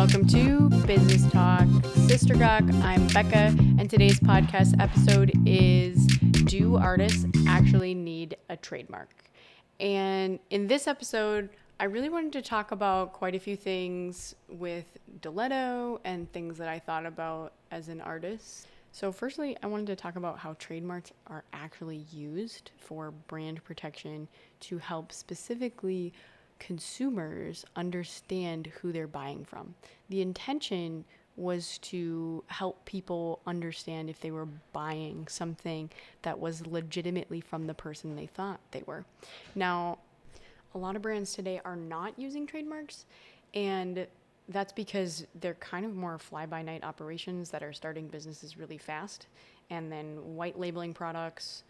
Welcome to Business Talk Sister Gawk. I'm Becca, and today's podcast episode is Do Artists Actually Need a Trademark? And in this episode, I really wanted to talk about quite a few things with Diletto and things that I thought about as an artist. So firstly, I wanted to talk about how trademarks are actually used for brand protection to help specifically consumers understand who they're buying from. The intention was to help people understand if they were buying something that was legitimately from the person they thought they were. Now, a lot of brands today are not using trademarks, and that's because they're kind of more fly-by-night operations that are starting businesses really fast and then white labeling products,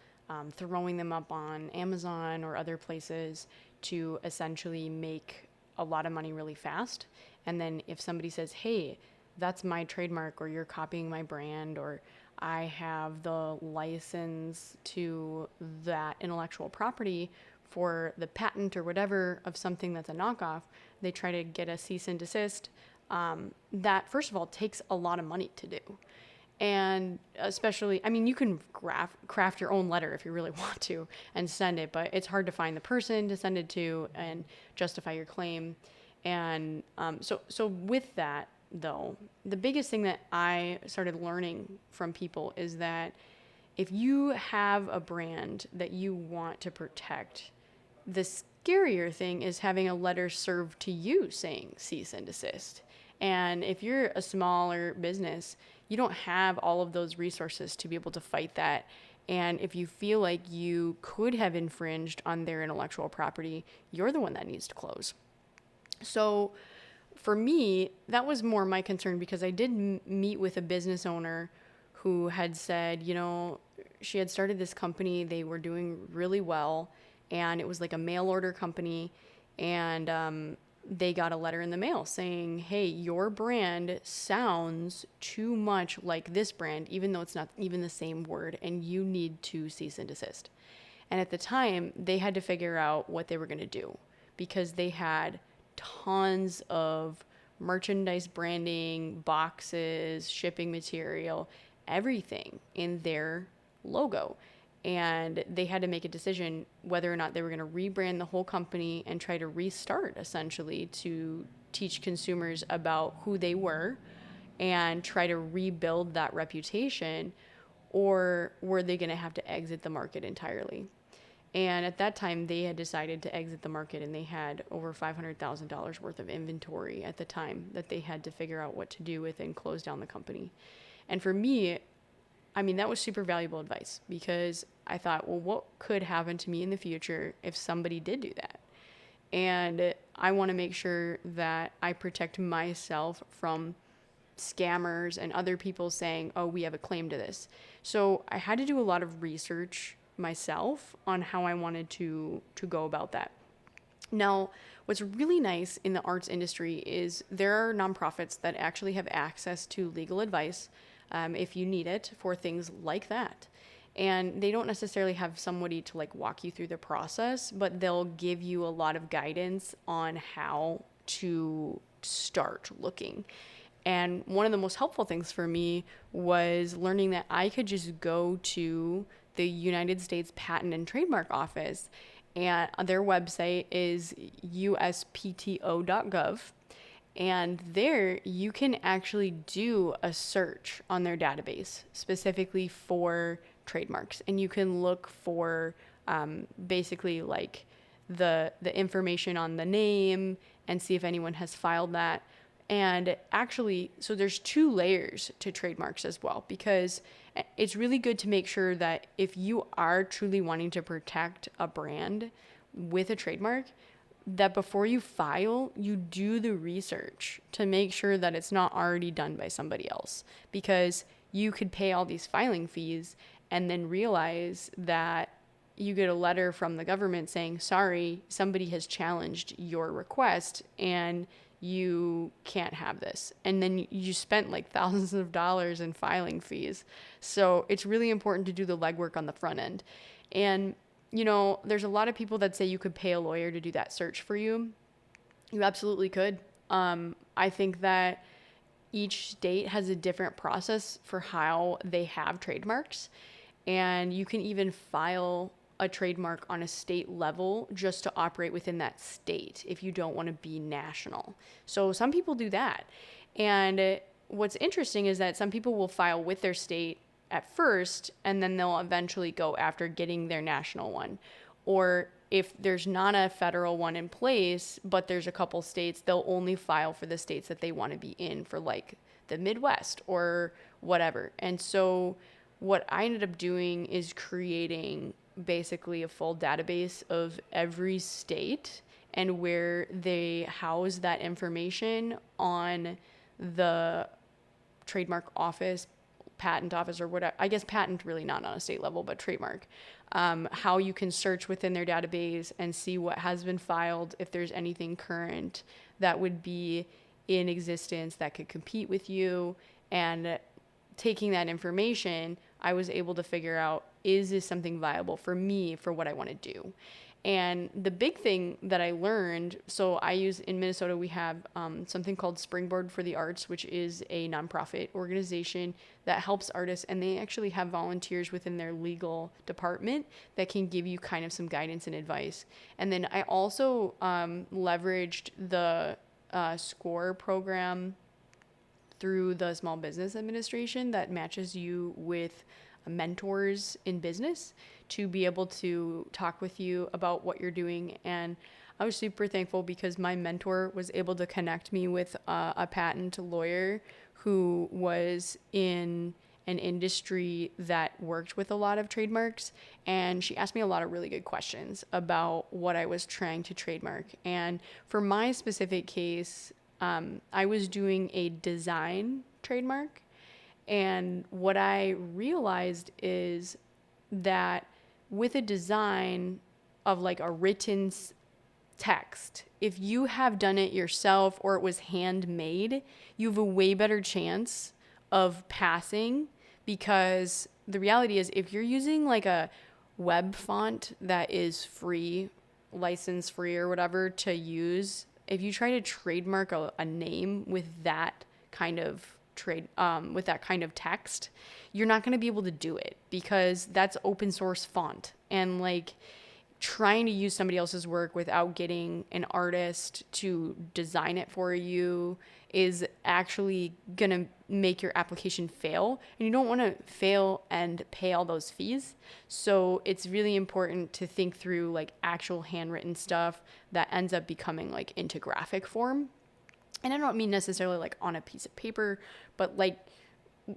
throwing them up on Amazon or other places to essentially make a lot of money really fast. And then if somebody says, hey, that's my trademark, or you're copying my brand, or I have the license to that intellectual property for the patent or whatever of something that's a knockoff, they try to get a cease and desist. That, first of all, takes a lot of money to do. And especially, I mean, you can craft your own letter if you really want to and send it, but it's hard to find the person to send it to and justify your claim. And so with that, though, the biggest thing that I started learning from people is that if you have a brand that you want to protect, the scarier thing is having a letter served to you saying cease and desist. And if you're a smaller business, you don't have all of those resources to be able to fight that. And if you feel like you could have infringed on their intellectual property, you're the one that needs to close. So for me, that was more my concern, because I did meet with a business owner who had said, you know, she had started this company, they were doing really well, and it was like a mail order company, and they got a letter in the mail saying, hey, your brand sounds too much like this brand, even though it's not even the same word, and you need to cease and desist. And at the time, they had to figure out what they were going to do, because they had tons of merchandise branding, boxes, shipping material, everything in their logo. And they had to make a decision whether or not they were going to rebrand the whole company and try to restart, essentially, to teach consumers about who they were and try to rebuild that reputation, or were they going to have to exit the market entirely? And at that time, they had decided to exit the market, and they had over $500,000 worth of inventory at the time that they had to figure out what to do with and close down the company. And for me, I mean, that was super valuable advice, because I thought, well, what could happen to me in the future if somebody did do that? And I want to make sure that I protect myself from scammers and other people saying, oh, we have a claim to this. So I had to do a lot of research myself on how I wanted to go about that. Now, what's really nice in the arts industry is there are nonprofits that actually have access to legal advice if you need it for things like that. And they don't necessarily have somebody to like walk you through the process, but they'll give you a lot of guidance on how to start looking. And one of the most helpful things for me was learning that I could just go to the United States Patent and Trademark Office, and their website is uspto.gov. And there you can actually do a search on their database specifically for trademarks. And you can look for basically like the information on the name and see if anyone has filed that. And actually, so there's two layers to trademarks as well, because it's really good to make sure that if you are truly wanting to protect a brand with a trademark, that before you file, you do the research to make sure that it's not already done by somebody else, because you could pay all these filing fees and then realize that you get a letter from the government saying, sorry, somebody has challenged your request and you can't have this. And then you spent like thousands of dollars in filing fees. So it's really important to do the legwork on the front end. And you know, there's a lot of people that say you could pay a lawyer to do that search for you. You absolutely could. I I think that each state has a different process for how they have trademarks. And you can even file a trademark on a state level just to operate within that state if you don't want to be national. So some people do that. And what's interesting is that some people will file with their state at first, and then they'll eventually go after getting their national one. Or if there's not a federal one in place, but there's a couple states, they'll only file for the states that they want to be in, for like the Midwest or whatever. And so what I ended up doing is creating basically a full database of every state and where they house that information on the trademark office, patent office, or whatever. I guess patent really not on a state level, but trademark. How you can search within their database and see what has been filed, if there's anything current that would be in existence that could compete with you. And taking that information, I was able to figure out, is this something viable for me for what I want to do? And the big thing that I learned, so I use in Minnesota, we have something called Springboard for the Arts, which is a nonprofit organization that helps artists. And they actually have volunteers within their legal department that can give you kind of some guidance and advice. And then I also leveraged the SCORE program through the Small Business Administration that matches you with mentors in business to be able to talk with you about what you're doing. And I was super thankful because my mentor was able to connect me with a patent lawyer who was in an industry that worked with a lot of trademarks. And she asked me a lot of really good questions about what I was trying to trademark. And for my specific case, I was doing a design trademark. And what I realized is that with a design of like a written text, if you have done it yourself or it was handmade, you have a way better chance of passing, because the reality is if you're using like a web font that is free, license free or whatever to use, if you try to trademark a name with that kind of with that kind of text, you're not going to be able to do it because that's open source font. And like trying to use somebody else's work without getting an artist to design it for you is actually going to make your application fail. And you don't want to fail and pay all those fees. So it's really important to think through like actual handwritten stuff that ends up becoming like into graphic form. And I don't mean necessarily like on a piece of paper, but like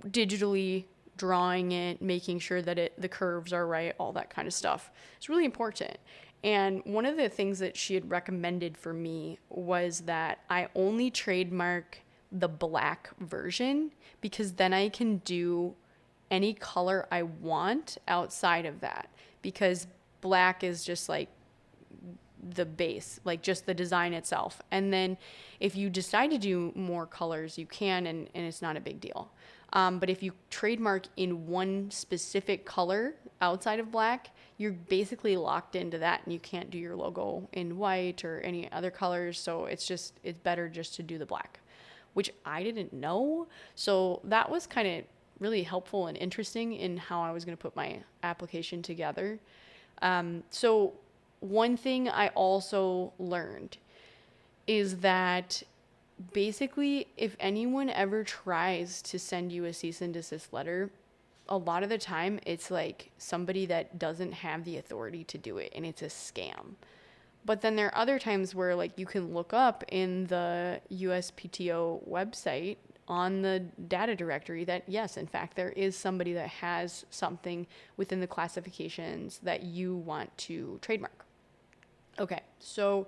digitally drawing it, making sure that the curves are right, all that kind of stuff. It's really important. And one of the things that she had recommended for me was that I only trademark the black version, because then I can do any color I want outside of that, because black is just like the base, like just the design itself. And then if you decide to do more colors, you can, and it's not a big deal. But if you trademark in one specific color outside of black, you're basically locked into that, and you can't do your logo in white or any other colors. So it's better just to do the black, which I didn't know. So that was kind of really helpful and interesting in how I was going to put my application together. So one thing I also learned is that basically if anyone ever tries to send you a cease and desist letter, a lot of the time it's like somebody that doesn't have the authority to do it, and it's a scam. But then there are other times where like you can look up in the USPTO website on the data directory that yes, in fact, there is somebody that has something within the classifications that you want to trademark. Okay, so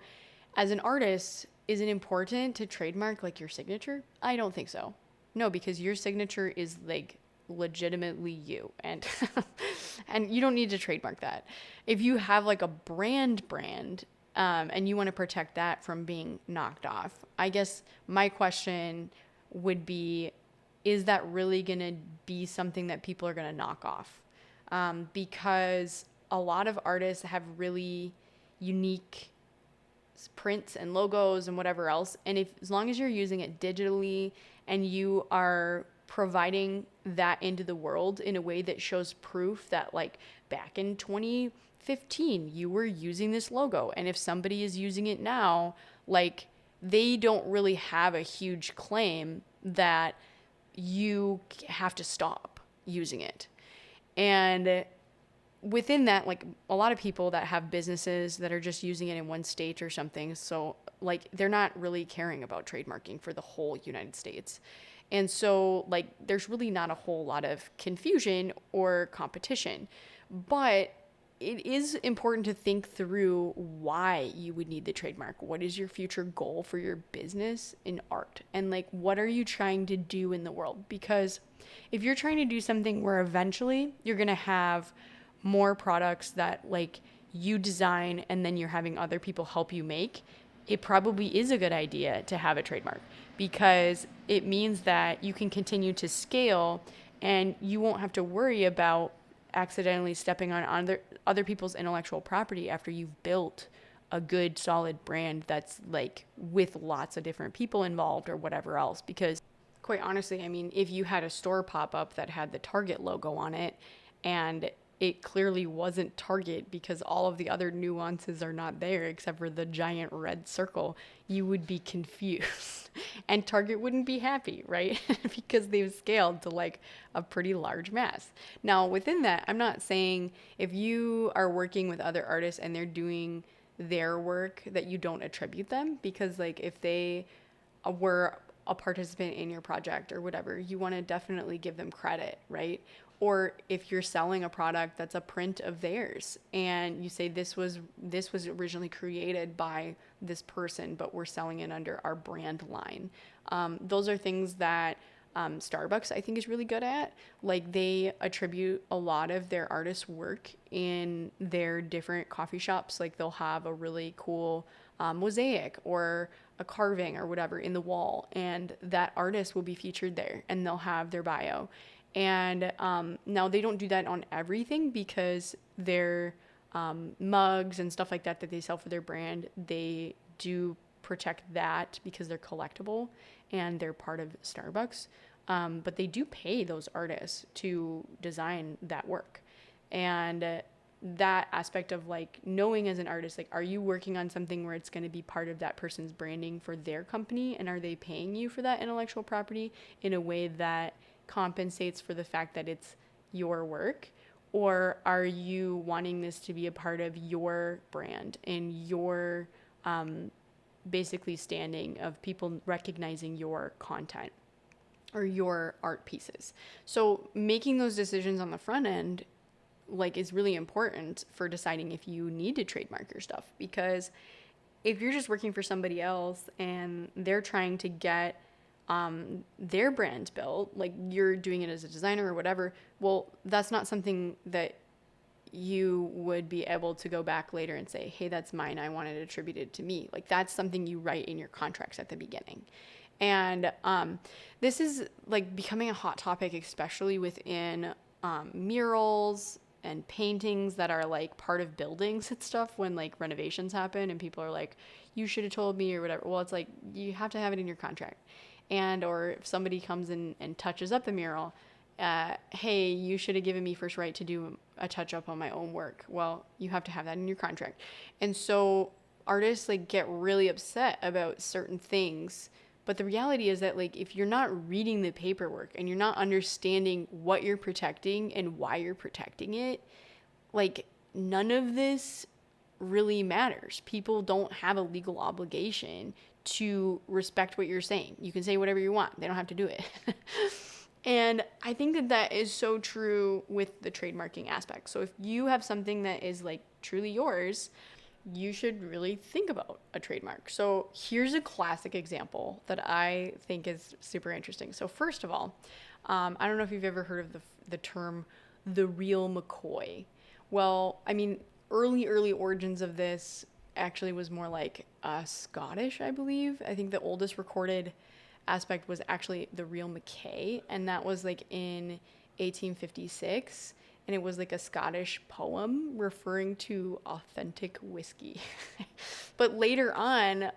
as an artist, is it important to trademark like your signature? I don't think so. No, because your signature is like legitimately you, and and you don't need to trademark that. If you have like a brand, and you want to protect that from being knocked off, I guess my question would be, is that really going to be something that people are going to knock off? Because a lot of artists have really unique prints and logos and whatever else. And as long as you're using it digitally and you are providing that into the world in a way that shows proof that like back in 2015 you were using this logo, and if somebody is using it now, like they don't really have a huge claim that you have to stop using it. And within that, like a lot of people that have businesses that are just using it in one state or something, so like they're not really caring about trademarking for the whole United States. And so like there's really not a whole lot of confusion or competition. But it is important to think through why you would need the trademark. What is your future goal for your business in art? And like, what are you trying to do in the world? Because if you're trying to do something where eventually you're going to have more products that like you design and then you're having other people help you make, it probably is a good idea to have a trademark, because it means that you can continue to scale and you won't have to worry about accidentally stepping on other people's intellectual property after you've built a good solid brand that's like with lots of different people involved or whatever else. Because quite honestly, I mean, if you had a store pop up that had the Target logo on it and it clearly wasn't Target because all of the other nuances are not there except for the giant red circle, you would be confused. And Target wouldn't be happy, right? Because they've scaled to like a pretty large mass. Now, within that, I'm not saying if you are working with other artists and they're doing their work that you don't attribute them, because like if they were a participant in your project or whatever, you want to definitely give them credit, right? Or if you're selling a product that's a print of theirs and you say this was originally created by this person, but we're selling it under our brand line. Those are things that Starbucks, I think, is really good at. Like they attribute a lot of their artists' work in their different coffee shops. Like they'll have a really cool mosaic or a carving or whatever in the wall, and that artist will be featured there and they'll have their bio. And now they don't do that on everything, because their mugs and stuff like that they sell for their brand, they do protect that because they're collectible and they're part of Starbucks. But they do pay those artists to design that work. And that aspect of like knowing as an artist, like, are you working on something where it's going to be part of that person's branding for their company? And are they paying you for that intellectual property in a way that compensates for the fact that it's your work? Or are you wanting this to be a part of your brand and your basically standing of people recognizing your content or your art pieces? So making those decisions on the front end like is really important for deciding if you need to trademark your stuff. Because if you're just working for somebody else and they're trying to get their brand built, like you're doing it as a designer or whatever, well, that's not something that you would be able to go back later and say, hey, that's mine, I want it attributed to me. Like that's something you write in your contracts at the beginning. And this is like becoming a hot topic, especially within murals and paintings that are like part of buildings and stuff, when like renovations happen and people are like, you should have told me or whatever. Well, it's like you have to have it in your contract. And or if somebody comes in and touches up the mural, hey, you should have given me first right to do a touch up on my own work. Well, you have to have that in your contract. And so artists like get really upset about certain things. But the reality is that like if you're not reading the paperwork and you're not understanding what you're protecting and why you're protecting it, like none of this really matters. People don't have a legal obligation to respect what you're saying. You can say whatever you want. They don't have to do it. And I think that that is so true with the trademarking aspect. So if you have something that is like truly yours, you should really think about a trademark. So here's a classic example that I think is super interesting. So first of all, I don't know if you've ever heard of the term the Real McCoy. Well, I mean, early origins of this actually was more like Scottish, I believe. I think the oldest recorded aspect was actually the Real McCoy, and that was like in 1856. and it was like a Scottish poem referring to authentic whiskey. But later on,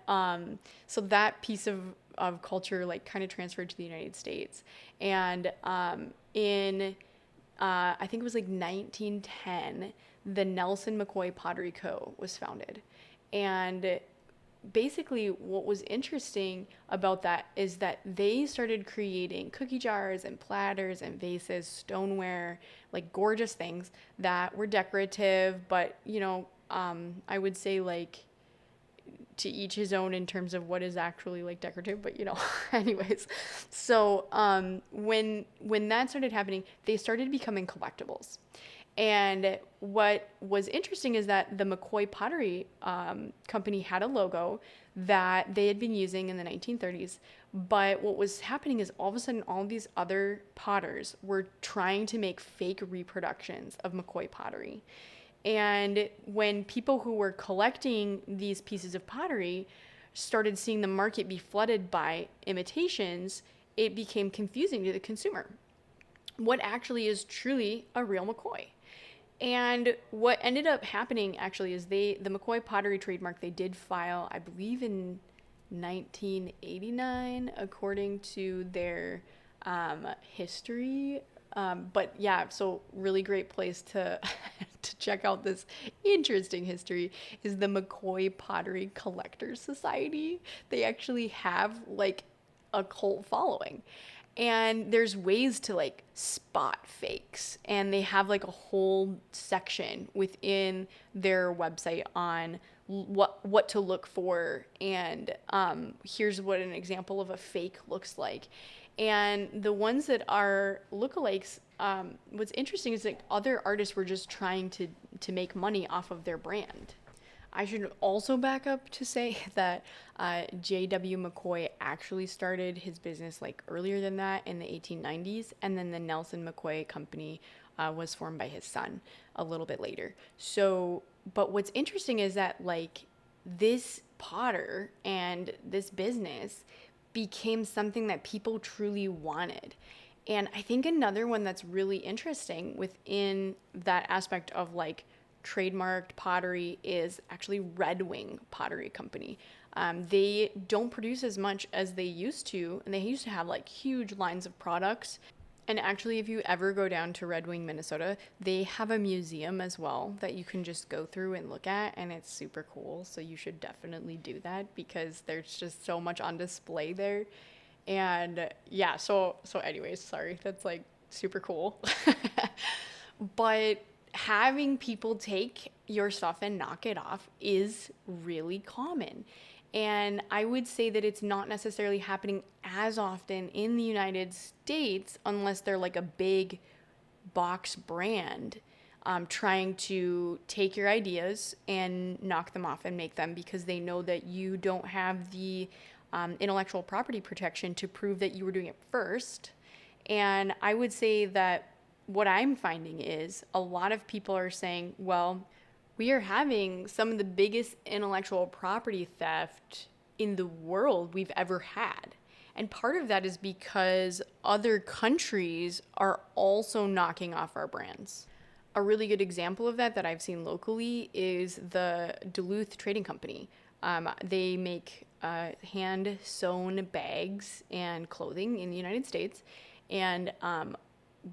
so that piece of culture like kind of transferred to the United States. And in I think it was like 1910, the Nelson McCoy Pottery Co. was founded. And basically what was interesting about that is that they started creating cookie jars and platters and vases, stoneware, like gorgeous things that were decorative, but I would say like to each his own in terms of what is actually like decorative, but anyways. So when that started happening, they started becoming collectibles. And what was interesting is that the McCoy Pottery company had a logo that they had been using in the 1930s. But what was happening is all of a sudden, all of these other potters were trying to make fake reproductions of McCoy Pottery. And when people who were collecting these pieces of pottery started seeing the market be flooded by imitations, it became confusing to the consumer. What actually is truly a real McCoy? And what ended up happening actually is the McCoy Pottery trademark, they did file, I believe in 1989, according to their history. But yeah, so really great place to to check out this interesting history is the McCoy Pottery Collectors Society. They actually have like a cult following. And there's ways to like spot fakes, and they have like a whole section within their website on what to look for, and here's what an example of a fake looks like. And the ones that are lookalikes, what's interesting is like other artists were just trying to make money off of their brand. I should also back up to say that J.W. McCoy actually started his business like earlier than that in the 1890s, and then the Nelson McCoy Company was formed by his son a little bit later. So, but what's interesting is that like this potter and this business became something that people truly wanted. And I think another one that's really interesting within that aspect of like trademarked pottery is actually Red Wing Pottery Company. They don't produce as much as they used to, and they used to have like huge lines of products. And actually, if you ever go down to Red Wing, Minnesota, they have a museum as well that you can just go through and look at, and it's super cool. So you should definitely do that because there's just so much on display there. And yeah, so anyways, sorry, that's like super cool. But having people take your stuff and knock it off is really common. And I would say that it's not necessarily happening as often in the United States unless they're like a big box brand trying to take your ideas and knock them off and make them because they know that you don't have the intellectual property protection to prove that you were doing it first. And I would say that what I'm finding is a lot of people are saying, well, we are having some of the biggest intellectual property theft in the world we've ever had. And part of that is because other countries are also knocking off our brands. A really good example of that I've seen locally is the Duluth Trading Company. They make hand sewn bags and clothing in the United States. And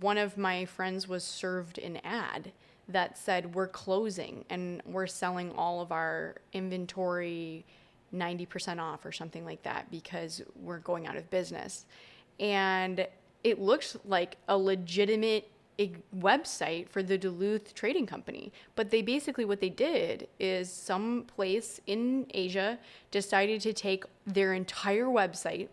one of my friends was served an ad that said, we're closing and we're selling all of our inventory 90% off or something like that because we're going out of business. And it looks like a legitimate website for the Duluth Trading Company. But they basically, what they did is some place in Asia decided to take their entire website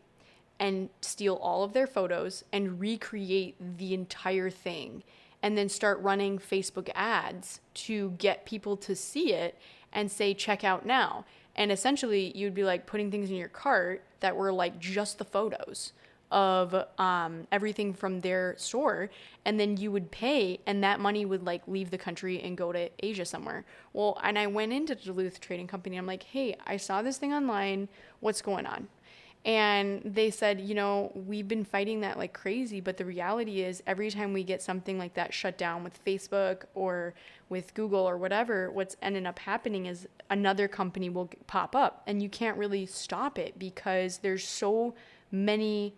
and steal all of their photos and recreate the entire thing and then start running Facebook ads to get people to see it and say, check out now. And essentially you'd be like putting things in your cart that were like just the photos of everything from their store, and then you would pay and that money would like leave the country and go to Asia somewhere. Well, and I went into Duluth Trading Company. I'm like, hey, I saw this thing online. What's going on? And they said, we've been fighting that like crazy, but the reality is every time we get something like that shut down with Facebook or with Google or whatever, what's ended up happening is another company will pop up, and you can't really stop it because there's so many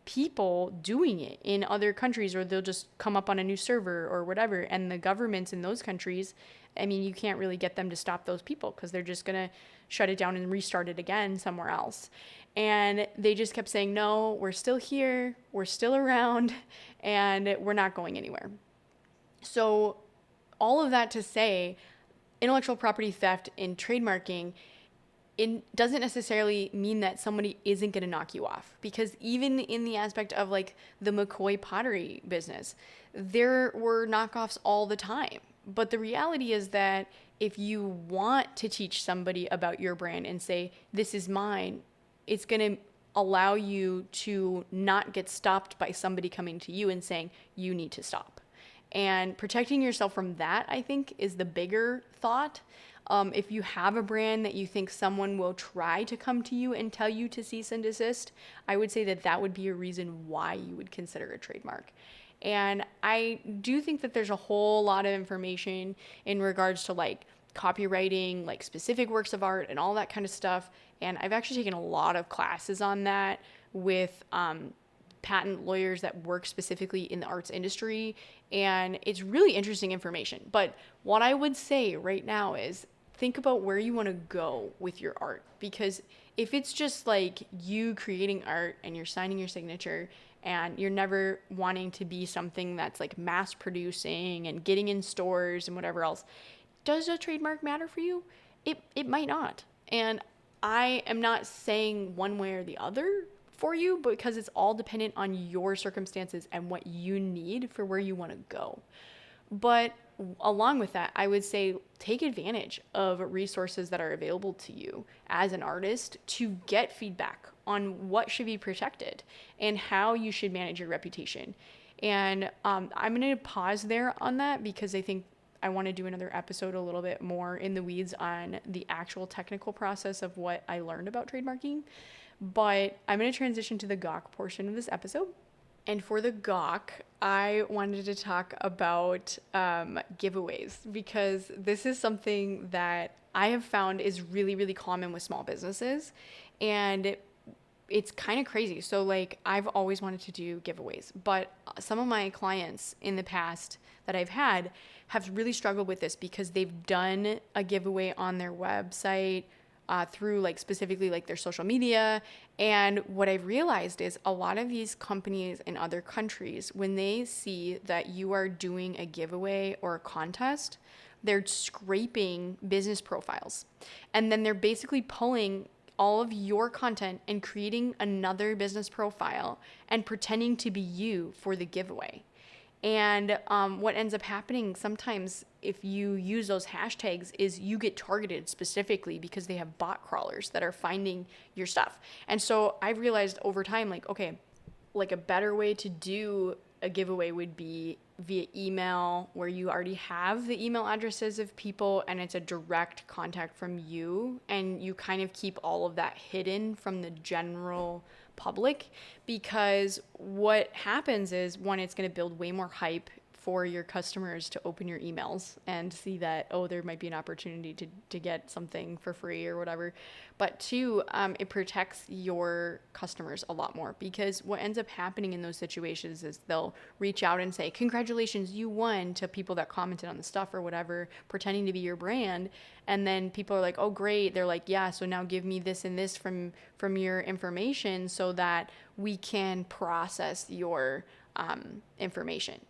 people doing it in other countries, or they'll just come up on a new server or whatever. And the governments in those countries, I mean, you can't really get them to stop those people because they're just going to shut it down and restart it again somewhere else. And they just kept saying, no, we're still here, we're still around, and we're not going anywhere. So all of that to say, intellectual property theft and trademarking, it doesn't necessarily mean that somebody isn't going to knock you off, because even in the aspect of like the McCoy Pottery business, there were knockoffs all the time. But the reality is that if you want to teach somebody about your brand and say, this is mine, it's going to allow you to not get stopped by somebody coming to you and saying, you need to stop. And protecting yourself from that, I think, is the bigger thought. If you have a brand that you think someone will try to come to you and tell you to cease and desist, I would say that that would be a reason why you would consider a trademark. And I do think that there's a whole lot of information in regards to like copywriting, like specific works of art and all that kind of stuff. And I've actually taken a lot of classes on that with patent lawyers that work specifically in the arts industry. And it's really interesting information. But what I would say right now is think about where you want to go with your art. Because if it's just like you creating art and you're signing your signature and you're never wanting to be something that's like mass producing and getting in stores and whatever else, does a trademark matter for you? It might not. And I am not saying one way or the other for you, because it's all dependent on your circumstances and what you need for where you want to go. But along with that, I would say take advantage of resources that are available to you as an artist to get feedback on what should be protected and how you should manage your reputation. And I'm going to pause there on that because I think I want to do another episode a little bit more in the weeds on the actual technical process of what I learned about trademarking. But I'm going to transition to the gawk portion of this episode. And for the gawk, I wanted to talk about giveaways, because this is something that I have found is really, really common with small businesses. And it's kind of crazy. So like I've always wanted to do giveaways, but some of my clients in the past that I've had have really struggled with this because they've done a giveaway on their website, through like specifically like their social media. And what I've realized is a lot of these companies in other countries, when they see that you are doing a giveaway or a contest, they're scraping business profiles. And then they're basically pulling all of your content and creating another business profile and pretending to be you for the giveaway. And what ends up happening sometimes if you use those hashtags is you get targeted specifically because they have bot crawlers that are finding your stuff. And so I've realized over time, like, okay, like a better way to do a giveaway would be via email, where you already have the email addresses of people and it's a direct contact from you, and you kind of keep all of that hidden from the general public. Because what happens is, one, it's going to build way more hype for your customers to open your emails and see that, oh, there might be an opportunity to get something for free or whatever. But two, it protects your customers a lot more, because what ends up happening in those situations is they'll reach out and say, congratulations, you won, to people that commented on the stuff or whatever, pretending to be your brand. And then people are like, oh, great. They're like, yeah, so now give me this and this from your information so that we can process your information,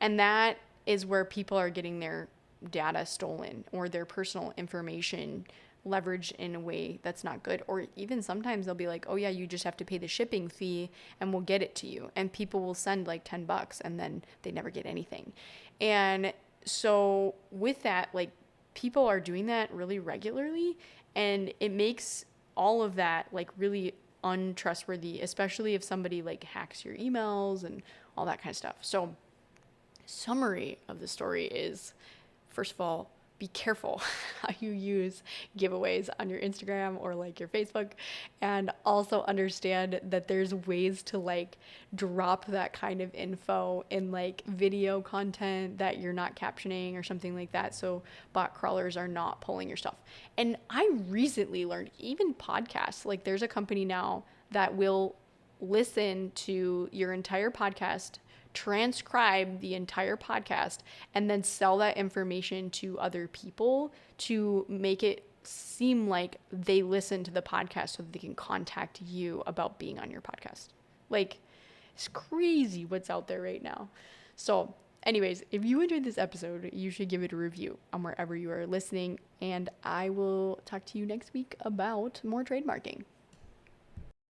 and that is where people are getting their data stolen or their personal information leveraged in a way that's not good. Or even sometimes they'll be like, oh yeah, you just have to pay the shipping fee and we'll get it to you. And people will send like $10 and then they never get anything. And so with that, like, people are doing that really regularly, and it makes all of that like really untrustworthy, especially if somebody like hacks your emails and all that kind of stuff. So summary of the story is, first of all, be careful how you use giveaways on your Instagram or like your Facebook, and also understand that there's ways to like drop that kind of info in like video content that you're not captioning or something like that, so bot crawlers are not pulling your stuff. And I recently learned, even podcasts, like there's a company now that will listen to your entire podcast, transcribe the entire podcast, and then sell that information to other people to make it seem like they listen to the podcast so that they can contact you about being on your podcast. Like, it's crazy what's out there right now. So, anyways, if you enjoyed this episode, you should give it a review on wherever you are listening, and I will talk to you next week about more trademarking.